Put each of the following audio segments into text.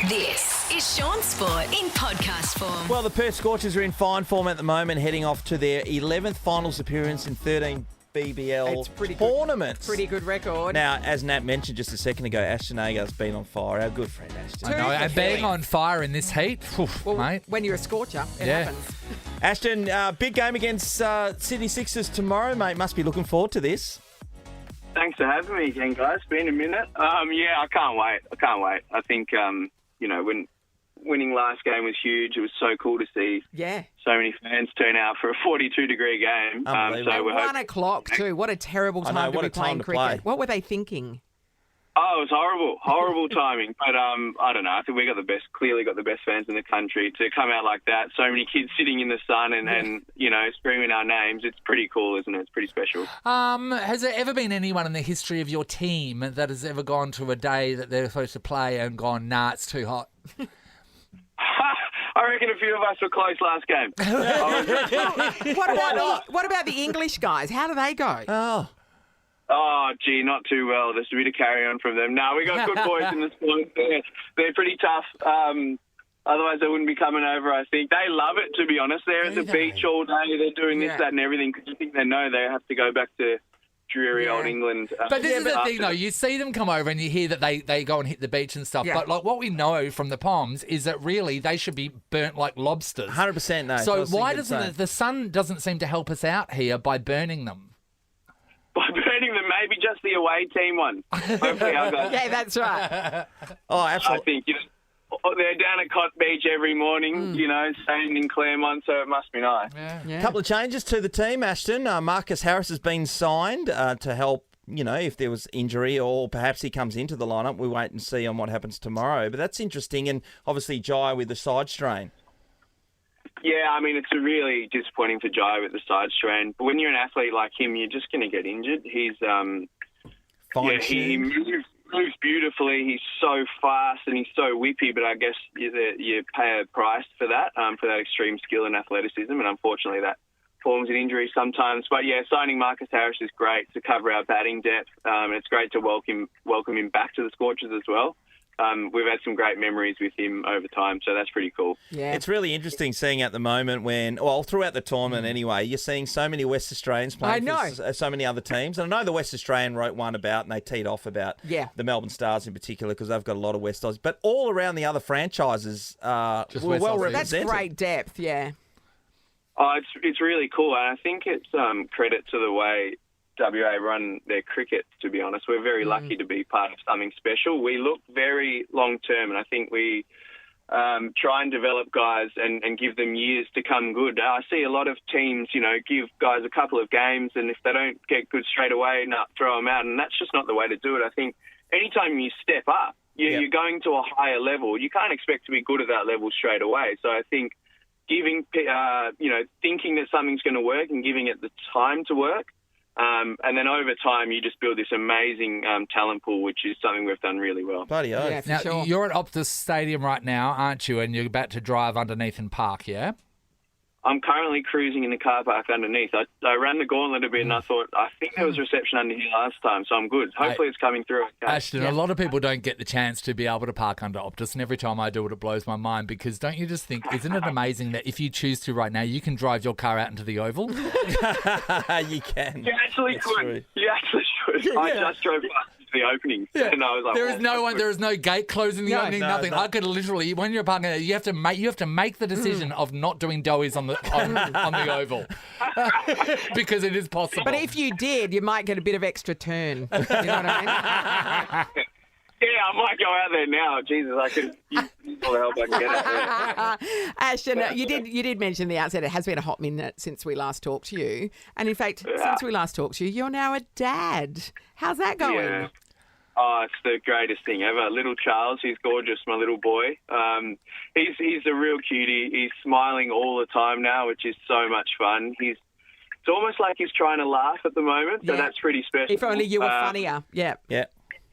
This is Shaun Sport in podcast form. Well, the Perth Scorchers are in fine form at the moment, heading off to their 11th finals appearance in 13 BBL It's pretty tournaments. Pretty good record. Now, as Nat mentioned just a second ago, Ashton Agar's been on fire. Our good friend Ashton. I know, and being on fire in this heat, mate. When you're a scorcher, it Yeah. happens. Ashton, big game against Sydney Sixers tomorrow, mate. Must be looking forward to this. Thanks for having me again, guys. Been a minute. Yeah, I can't wait. I think, when winning last game was huge. It was so cool to see Yeah. so many fans turn out for a 42-degree game. Unbelievable. So we're 1 hoping. o'clock too. What a terrible I time know, to what be a time playing to cricket. play. What were they thinking? Oh, it was horrible timing. But I don't know. I think we clearly got the best fans in the country to come out like that. So many kids sitting in the sun and screaming our names. It's pretty cool, isn't it? It's pretty special. Has there ever been anyone in the history of your team that has ever gone to a day that they're supposed to play and gone, nah, it's too hot? I reckon a few of us were close last game. What about the English guys? How do they go? Oh, gee, not too well. There's a bit of carry on from them. No, we got good boys in the sport. They're pretty tough. Otherwise, they wouldn't be coming over, I think. They love it, to be honest. They're at the beach all day. They're doing this, that, and everything because I think they know they have to go back to dreary old England. But this is the thing, though. You see them come over and you hear that they go and hit the beach and stuff. Yeah. But like what we know from the Poms is that really they should be burnt like lobsters. 100%, no. So why doesn't the sun doesn't seem to help us out here by burning them? By burning them, maybe just the away team one. Hopefully our guys. Yeah, that's right. Oh, I absolutely. think, they're down at Cot Beach every morning, staying in Claremont, so it must be nice. Yeah. A couple of changes to the team, Ashton. Marcus Harris has been signed to help, if there was injury or perhaps he comes into the lineup. We'll wait and see on what happens tomorrow. But that's interesting. And obviously Jai with the side strain. Yeah, I mean, it's really disappointing for Jai with the side strain. But when you're an athlete like him, you're just going to get injured. He's, he moves beautifully. He's so fast and he's so whippy, but I guess you pay a price for that extreme skill and athleticism, and unfortunately that forms an injury sometimes. But yeah, signing Marcus Harris is great to cover our batting depth, and it's great to welcome him back to the Scorchers as well. We've had some great memories with him over time, so that's pretty cool. Yeah. It's really interesting seeing at the moment throughout the tournament anyway, you're seeing so many West Australians playing for so many other teams. And I know the West Australian wrote one about, and they teed off about the Melbourne Stars in particular because they've got a lot of West Aussies. But all around the other franchises were well represented. That's great depth, yeah. Oh, it's really cool, and I think it's credit to the way WA run their cricket, to be honest. We're very lucky to be part of something special. We look very long-term, and I think we try and develop guys and give them years to come good. I see a lot of teams, give guys a couple of games, and if they don't get good straight away, throw them out, and that's just not the way to do it. I think anytime you step up, you're going to a higher level. You can't expect to be good at that level straight away. So I think giving, thinking that something's going to work and giving it the time to work, and then over time, you just build this amazing talent pool, which is something we've done really well. Bloody oath. Yeah, for Now, sure. you're at Optus Stadium right now, aren't you? And you're about to drive underneath and park, yeah? I'm currently cruising in the car park underneath. I ran the gauntlet a bit and I thought, I think there was reception under here last time, so I'm good. Hopefully it's coming through. Okay. Ashton, a lot of people don't get the chance to be able to park under Optus, and every time I do it, it blows my mind because don't you just think, isn't it amazing that if you choose to right now, you can drive your car out into the Oval? You can. You actually That's could. true. You actually should. I just drove past the opening. And I was like, There is no one. There is no gate closing the opening. Nothing. no. I could literally, when you're parking, you have to make the decision of not doing doughies on the Oval because it is possible. But if you did, you might get a bit of extra turn. You know what I mean? Yeah, I might go out there now. Jesus, I could use all the help I can get out there. Ashton, you did mention at the outset it has been a hot minute since we last talked to you. And in fact, since we last talked to you, you're now a dad. How's that going? Yeah. Oh, it's the greatest thing ever. Little Charles, he's gorgeous, my little boy. He's a real cutie. He's smiling all the time now, which is so much fun. It's almost like he's trying to laugh at the moment, so that's pretty special. If only you were funnier. Yeah. Yeah.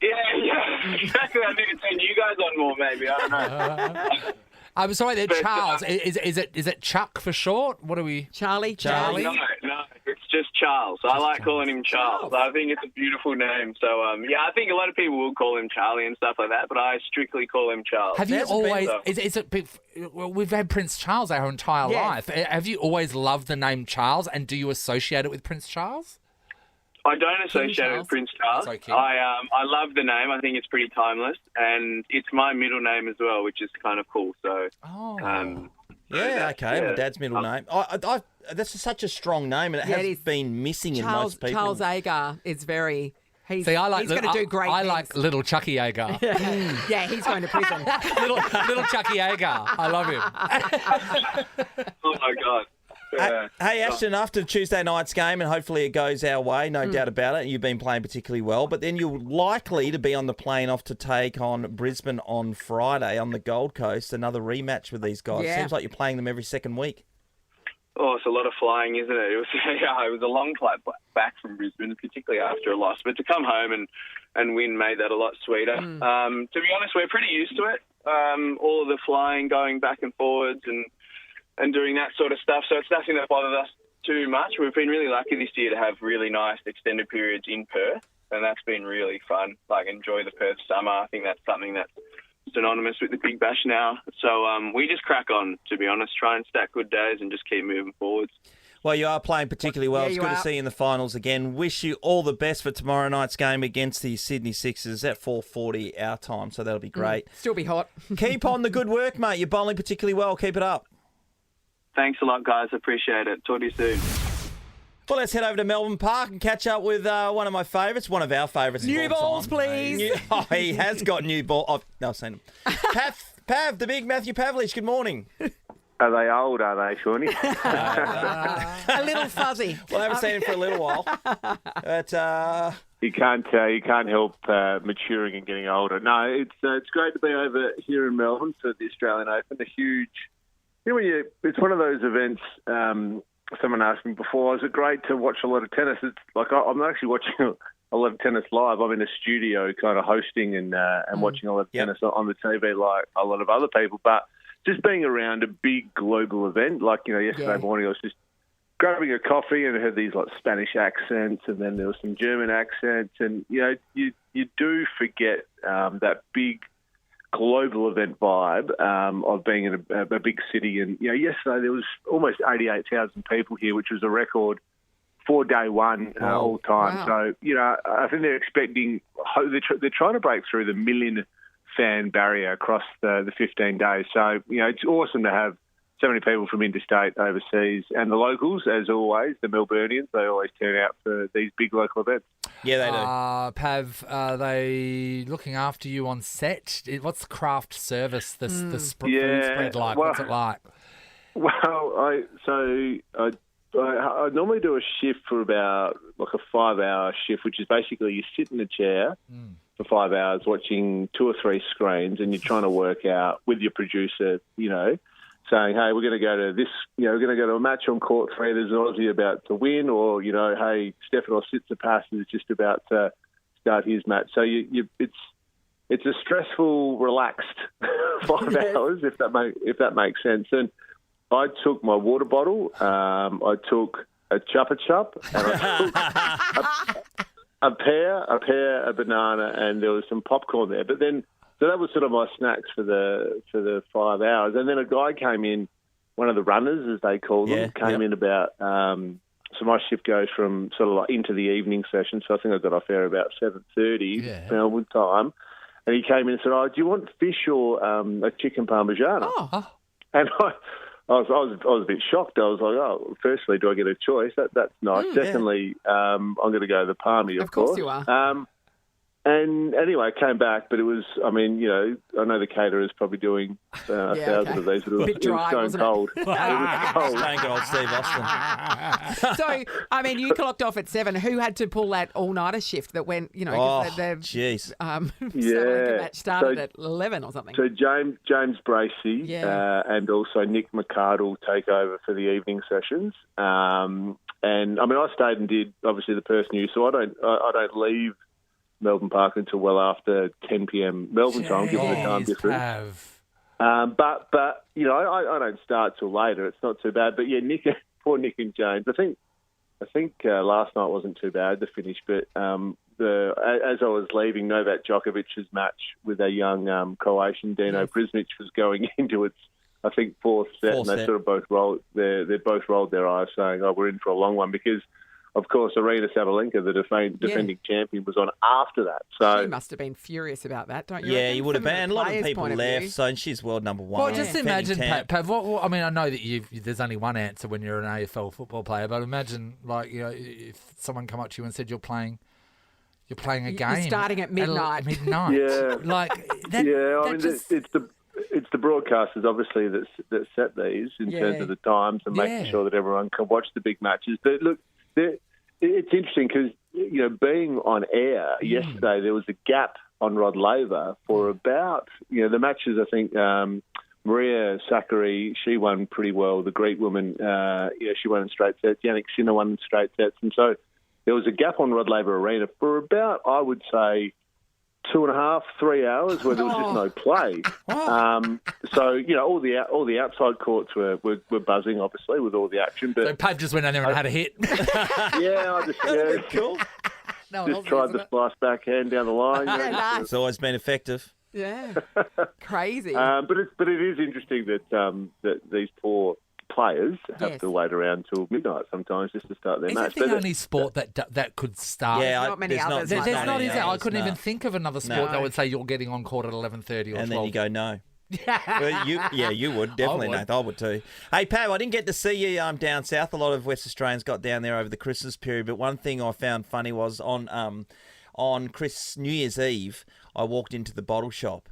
Yeah, exactly. I need to turn you guys on more, maybe. I don't know. I'm sorry, there, Charles. Is it Chuck for short? What are we? Charlie. No, it's just Charles. I like calling him Charles. I think it's a beautiful name. So, I think a lot of people will call him Charlie and stuff like that, but I strictly call him Charles. Have you always... we've had Prince Charles our entire life. Have you always loved the name Charles, and do you associate it with Prince Charles? I don't associate it with Prince Charles. I love the name. I think it's pretty timeless, and it's my middle name as well, which is kind of cool. So, my dad's middle name. That's such a strong name, and it has been missing in most people. Charles Agar is very... he's going to do great I things. like little Chucky Agar. Yeah, he's going to prison. little Chucky Agar. I love him. Oh, my God. Hey, Ashton, after Tuesday night's game, and hopefully it goes our way, no doubt about it, you've been playing particularly well, but then you're likely to be on the plane off to take on Brisbane on Friday on the Gold Coast, another rematch with these guys. Yeah. Seems like you're playing them every second week. Oh, it's a lot of flying, isn't it? It was a long flight back from Brisbane, particularly after a loss. But to come home and win made that a lot sweeter. To be honest, we're pretty used to it. All of the flying, going back and forwards and doing that sort of stuff. So it's nothing that bothers us too much. We've been really lucky this year to have really nice extended periods in Perth, and that's been really fun. Like, enjoy the Perth summer. I think that's something that's synonymous with the Big Bash now. So we just crack on, to be honest, try and stack good days and just keep moving forwards. Well, you are playing particularly well. It's good to see you in the finals again. Wish you all the best for tomorrow night's game against the Sydney Sixers at 4:40 our time, so that'll be great. Still be hot. Keep on the good work, mate. You're bowling particularly well. Keep it up. Thanks a lot, guys. Appreciate it. Talk to you soon. Well, let's head over to Melbourne Park and catch up with one of my favourites, one of our favourites. New balls, please. He has got new ball. Oh, no, I've seen him. Pav, the big Matthew Pavlich, good morning. Are they old, are they, Shawnee? A little fuzzy. Well, I haven't seen him for a little while. But you can't help maturing and getting older. No, it's great to be over here in Melbourne for the Australian Open. A huge, it's one of those events. Someone asked me before, is it great to watch a lot of tennis? It's like I'm not actually watching a lot of tennis live. I'm in a studio kind of hosting and watching a lot of tennis on the TV like a lot of other people. But just being around a big global event, like, yesterday morning I was just grabbing a coffee and I heard these like Spanish accents and then there was some German accents and, you do forget that big global event vibe of being in a big city. And, yesterday there was almost 88,000 people here, which was a record for day one all time. Wow. So, I think they're expecting, they're trying to break through the million fan barrier across the 15 days. So, it's awesome to have so many people from interstate, overseas, and the locals, as always, the Melburnians, they always turn out for these big local events. Yeah, they do. Pav, are they looking after you on set? What's the craft service, the food spread like? What's it like? Well, I normally do a shift for about like a 5-hour shift, which is basically you sit in a chair for 5 hours watching 2 or 3 screens and you're trying to work out with your producer, saying, hey, we're going to go to this, we're going to go to a match on court 3, there's an Aussie about to win, or, hey, Stefanos Tsitsipas is just about to start his match. So it's a stressful, relaxed 5 hours, if that makes sense. And I took my water bottle, I took a Chupa Chup, and I took a pear, a banana, and there was some popcorn there. But then, so that was sort of my snacks for the 5 hours. And then a guy came in, one of the runners, as they call them, came in about, so my shift goes from sort of like into the evening session. So I think I got off there about 7:30 Melbourne time. And he came in and said, do you want fish or a chicken parmigiana? Oh. And I was a bit shocked. I was like, firstly, do I get a choice? That's nice. Secondly, I'm going to go to the Palmy, of course. Of course you are. And anyway, I came back, but it was, I know the caterer's probably doing 1,000 of these, but it was stone cold. It was cold. Stone cold Steve Austin. So, you clocked off at 7. Who had to pull that all-nighter shift that went, jeez. The match started at 11 or something? So James Bracey and also Nick McArdle take over for the evening sessions. And, I stayed and did, obviously, the Perth News, so I don't leave Melbourne Park until well after 10 p.m. Melbourne time, given the time difference. But I don't start till later. It's not too bad. But poor Nick and James. I think think last night wasn't too bad, the finish, but as I was leaving, Novak Djokovic's match with a young Croatian, Dino Prismic, was going into its, I think, fourth set, and they sort of both rolled. They both rolled their eyes, saying, "Oh, we're in for a long one," because, of course, Arena Sabalenka, the defending champion, was on after that. So she must have been furious about that, don't you? Yeah, you would have been. A lot of people left, so she's world number one. Well, just imagine, Pav. I mean, I know that there's only one answer when you're an AFL football player, but imagine, like, you know, if someone come up to you and said you're playing a game, you're starting at midnight. Yeah, like that. Yeah, I mean, it's the broadcasters, obviously, that set these in terms of the times and making sure that everyone can watch the big matches. But look, it's interesting because, you know, being on air yesterday, there was a gap on Rod Laver for about, you know, the matches. I think Maria Sakkari, she won pretty well. The Greek woman, she won in straight sets. Yannick Sinner won in straight sets, and so there was a gap on Rod Laver Arena for about, I would say, 2.5, 3 hours where there was just no play. So, you know, all the outside courts were buzzing, obviously, with all the action. But so Pav just went in there and had a hit. I just cool. Just tried the slice backhand down the line. It's always been effective. Yeah, crazy. But it is interesting that these poor players have to wait around till midnight sometimes just to start their match. Is it the only sport that could start? Yeah, not many others. There's not, is there? I couldn't even think of another sport that would say you're getting on court at 11:30 or 12. And then you go, no. Well, you would, definitely, Nathan. I would too. Hey, Pav, I didn't get to see you down south. A lot of West Australians got down there over the Christmas period, but one thing I found funny was on New Year's Eve, I walked into the bottle shop.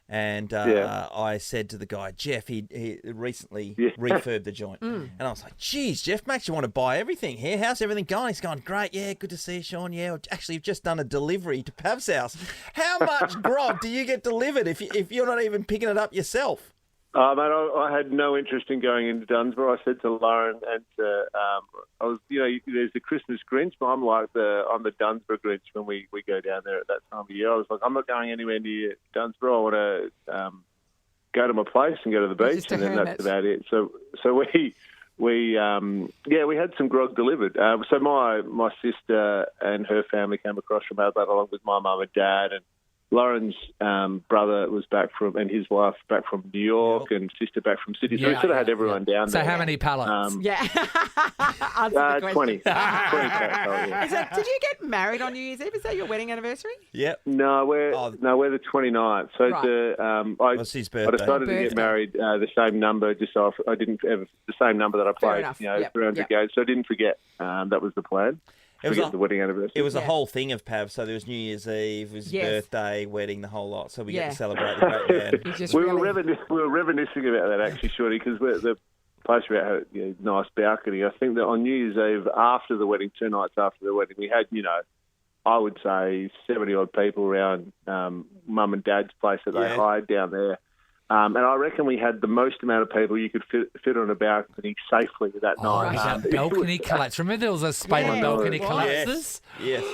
And I said to the guy, Jeff, he recently refurbed the joint. And I was like, geez, Jeff, makes you want to buy everything here. How's everything going? He's going, great, yeah, good to see you, Shaun. Yeah, actually, you've just done a delivery to Pav's house. How much grog do you get delivered if you're not even picking it up yourself? Mate, I had no interest in going into Dunsborough. I said to Lauren and I was, you know, there's the Christmas Grinch, but I'm the Dunsborough Grinch when we go down there at that time of year. I was like, I'm not going anywhere near Dunsborough. I want to go to my place and go to the beach, and then that's about it. So we had some grog delivered. So my sister and her family came across from Adelaide along with my mum and dad, and Lauren's brother was back and his wife back from New York, and sister back from Sydney. So we sort of had everyone down there. So how many pallets? 20. 20 pallets. Did you get married on New Year's Eve? Is that your wedding anniversary? Yep. No, we're the 29th. So What's his birthday? I decided to get married the same number, just so I didn't have the same number that I played, 300 games. So I didn't forget. That was the plan. It was the wedding anniversary. It was a whole thing of Pav. So there was New Year's Eve, his birthday, wedding, the whole lot. So we get to celebrate the great man. We were reminiscing about that, actually, Shorty, because the place we had a nice balcony. I think that on New Year's Eve, after the wedding, 2 nights after the wedding, we had, I would say 70-odd people around Mum and Dad's place that they hired down there. And I reckon we had the most amount of people you could fit on a balcony safely that night. That balcony collapse. Remember there was a spate of balcony collapses? Yes.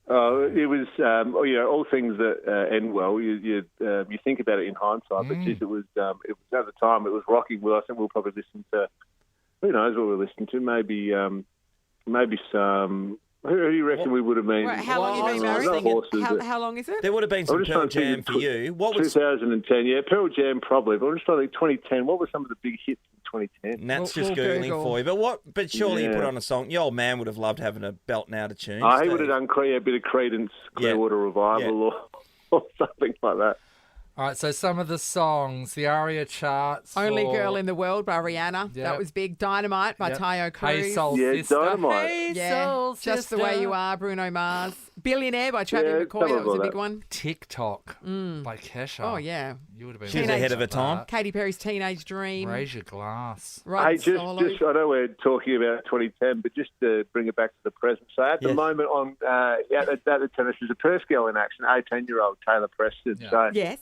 It was, all things that end well. You think about it in hindsight, but it was at the time, it was rocking. Well, I think we'll probably listen to, who knows what we're listening to, maybe some... Who do you reckon we would have been? How long have you been married? How long is it? There would have been some Pearl Jam for you. What was 2010? Yeah, Pearl Jam probably. But I'm just trying to think 2010. What were some of the big hits in 2010? And that's just Googling for you. But surely you put on a song. Your old man would have loved having a belt and out of tune. He would have done a bit of Creedence, Clearwater Revival or something like that. All right, so some of the songs, the ARIA charts. Only Girl in the World by Rihanna. Yep. That was big. Dynamite by Tayo Cruz. Hey Soul Sister. Dynamite. Hey Soul Sister. Just the Way You Are, Bruno Mars. Billionaire by Travis McCoy. That was a big one. TikTok by Kesha. Oh, yeah. You would have been She's ahead of her time. Katy Perry's Teenage Dream. Raise Your Glass. Hey, just I know we're talking about 2010, but just to bring it back to the present. So at the moment at the tennis, there's a Perth girl in action, 18-year-old Taylor Preston. Yeah. So, yes.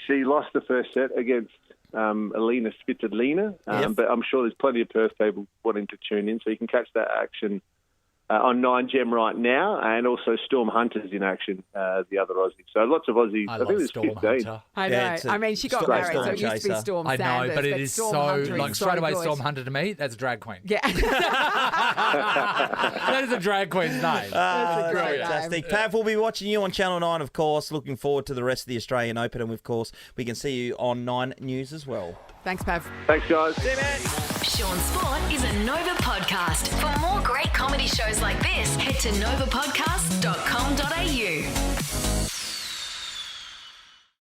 She lost the first set against Alina Svitolina, but I'm sure there's plenty of Perth people wanting to tune in, so you can catch that action on 9Gem right now, and also Storm Hunter's in action, the other Aussie. So lots of Aussies. I think there's Storm 15. Hunter. I know. I mean, she got married, so it used to be Storm I Sanders. know, but it is Storm so, Hunter like, is straight away, good. Storm Hunter to me, that's a drag queen. Yeah. That is a drag queen's name. That's a great Fantastic. Pav, we'll be watching you on Channel 9, of course. Looking forward to the rest of the Australian Open. And, of course, we can see you on 9 News as well. Thanks, Pav. Thanks, guys. See you, man. Shaun Sport is a Nova podcast. For more great comedy shows like this, head to novapodcast.com.